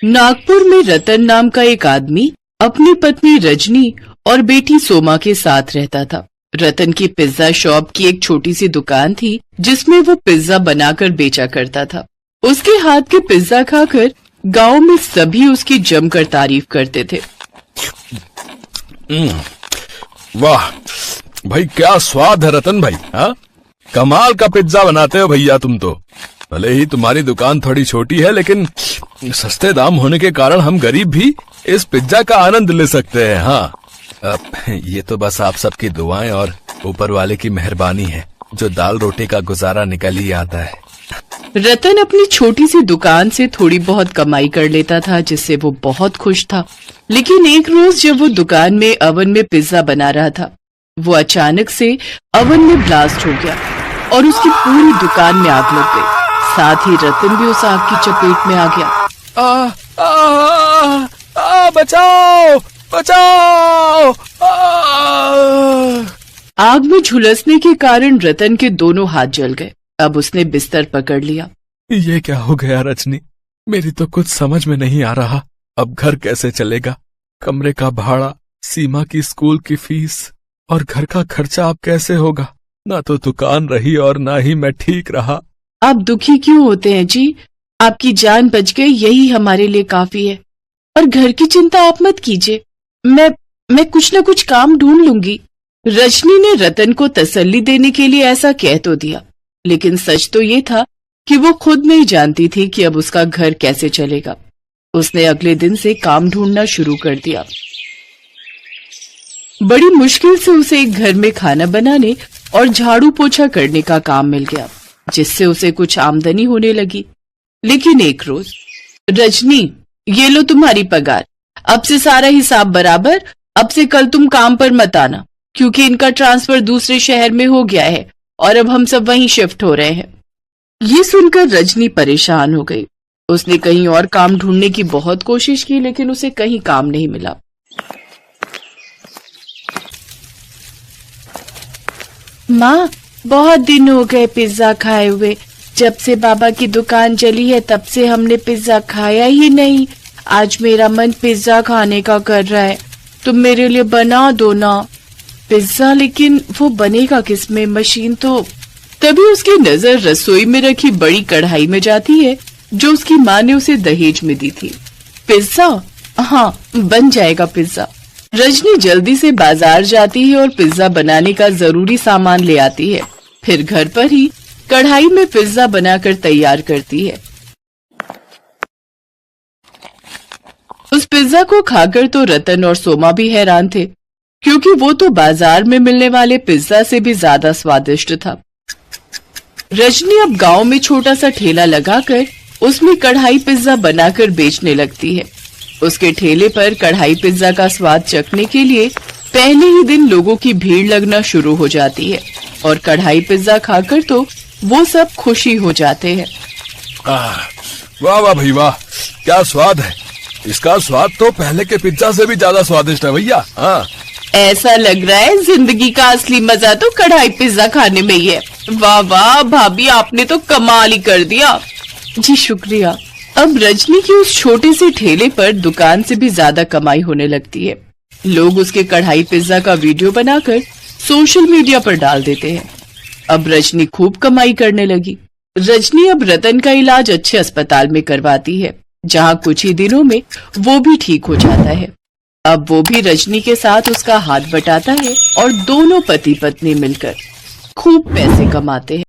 नागपुर में रतन नाम का एक आदमी अपनी पत्नी रजनी और बेटी सोमा के साथ रहता था। रतन की पिज्जा शॉप की एक छोटी सी दुकान थी जिसमें वो पिज्जा बनाकर बेचा करता था। उसके हाथ के पिज्जा खाकर गांव में सभी उसकी जमकर तारीफ करते थे। वाह भाई, क्या स्वाद है रतन भाई। हाँ, कमाल का पिज्जा बनाते हो भैया तुम तो। भले ही तुम्हारी दुकान थोड़ी छोटी है, लेकिन सस्ते दाम होने के कारण हम गरीब भी इस पिज्जा का आनंद ले सकते हैं। हाँ, ये तो बस आप सबकी दुआएं और ऊपर वाले की मेहरबानी है, जो दाल रोटी का गुजारा निकल ही आता है। रतन अपनी छोटी सी दुकान से थोड़ी बहुत कमाई कर लेता था, जिससे वो बहुत खुश था। लेकिन एक रोज जब वो दुकान में अवन में पिज्जा बना रहा था, वो अचानक से अवन में ब्लास्ट हो गया और उसकी पूरी दुकान में आग लग गई। साथ ही रतन भी उस आग की चपेट में आ गया। बचाओ बचाओ! आग में झुलसने के कारण रतन के दोनों हाथ जल गए। अब उसने बिस्तर पकड़ लिया। ये क्या हो गया रजनी? मेरी तो कुछ समझ में नहीं आ रहा। अब घर कैसे चलेगा? कमरे का भाड़ा, सीमा की स्कूल की फीस और घर का खर्चा अब कैसे होगा? ना तो दुकान रही और ना ही मैं ठीक रहा। आप दुखी क्यों होते हैं जी? आपकी जान बच गई, यही हमारे लिए काफी है। और घर की चिंता आप मत कीजिए, मैं कुछ न कुछ काम ढूंढ लूंगी। रजनी ने रतन को तसल्ली देने के लिए ऐसा कह तो दिया, लेकिन सच तो ये था कि वो खुद नहीं जानती थी कि अब उसका घर कैसे चलेगा। उसने अगले दिन से काम ढूंढना शुरू कर दिया। बड़ी मुश्किल से उसे एक घर में खाना बनाने और झाड़ू पोछा करने का काम मिल गया, जिससे उसे कुछ आमदनी होने लगी। लेकिन एक रोज, रजनी, ये लो तुम्हारी पगार, अब से सारा हिसाब बराबर। अब से कल तुम काम पर मत आना, क्योंकि इनका ट्रांसफर दूसरे शहर में हो गया है और अब हम सब वहीं शिफ्ट हो रहे हैं। ये सुनकर रजनी परेशान हो गई। उसने कहीं और काम ढूंढने की बहुत कोशिश की, लेकिन उसे कहीं काम नहीं मिला। माँ, बहुत दिन हो गए पिज्जा खाए हुए। जब से बाबा की दुकान चली है तब से हमने पिज्जा खाया ही नहीं। आज मेरा मन पिज्जा खाने का कर रहा है, तुम मेरे लिए बना दो ना पिज्जा। लेकिन वो बनेगा किसमें? मशीन तो। तभी उसकी नजर रसोई में रखी बड़ी कढ़ाई में जाती है, जो उसकी माँ ने उसे दहेज में दी थी। पिज्जा? हाँ, बन जाएगा पिज्जा। रजनी जल्दी से बाजार जाती है और पिज्जा बनाने का जरूरी सामान ले आती है। फिर घर पर ही कढ़ाई में पिज्जा बनाकर तैयार करती है। उस पिज्जा को खाकर तो रतन और सोमा भी हैरान थे, क्योंकि वो तो बाजार में मिलने वाले पिज्जा से भी ज्यादा स्वादिष्ट था। रजनी अब गांव में छोटा सा ठेला लगाकर उसमें कढ़ाई पिज्जा बनाकर बेचने लगती है। उसके ठेले पर कढ़ाई पिज्जा का स्वाद चखने के लिए पहले ही दिन लोगों की भीड़ लगना शुरू हो जाती है और कढ़ाई पिज्जा खाकर तो वो सब खुशी हो जाते हैं। वाह वाह भाई वाह, क्या स्वाद है! इसका स्वाद तो पहले के पिज्जा से भी ज्यादा स्वादिष्ट है भैया। हाँ, ऐसा लग रहा है जिंदगी का असली मजा तो कढ़ाई पिज्जा खाने में ही है। वाह वाह भाभी, आपने तो कमाल ही कर दिया। जी शुक्रिया। अब रजनी की उस छोटे से ठेले पर दुकान से भी ज्यादा कमाई होने लगती है। लोग उसके कढ़ाई पिज्जा का वीडियो बनाकर सोशल मीडिया पर डाल देते हैं। अब रजनी खूब कमाई करने लगी। रजनी अब रतन का इलाज अच्छे अस्पताल में करवाती है, जहां कुछ ही दिनों में वो भी ठीक हो जाता है। अब वो भी रजनी के साथ उसका हाथ बटाता है और दोनों पति पत्नी मिलकर खूब पैसे कमाते हैं।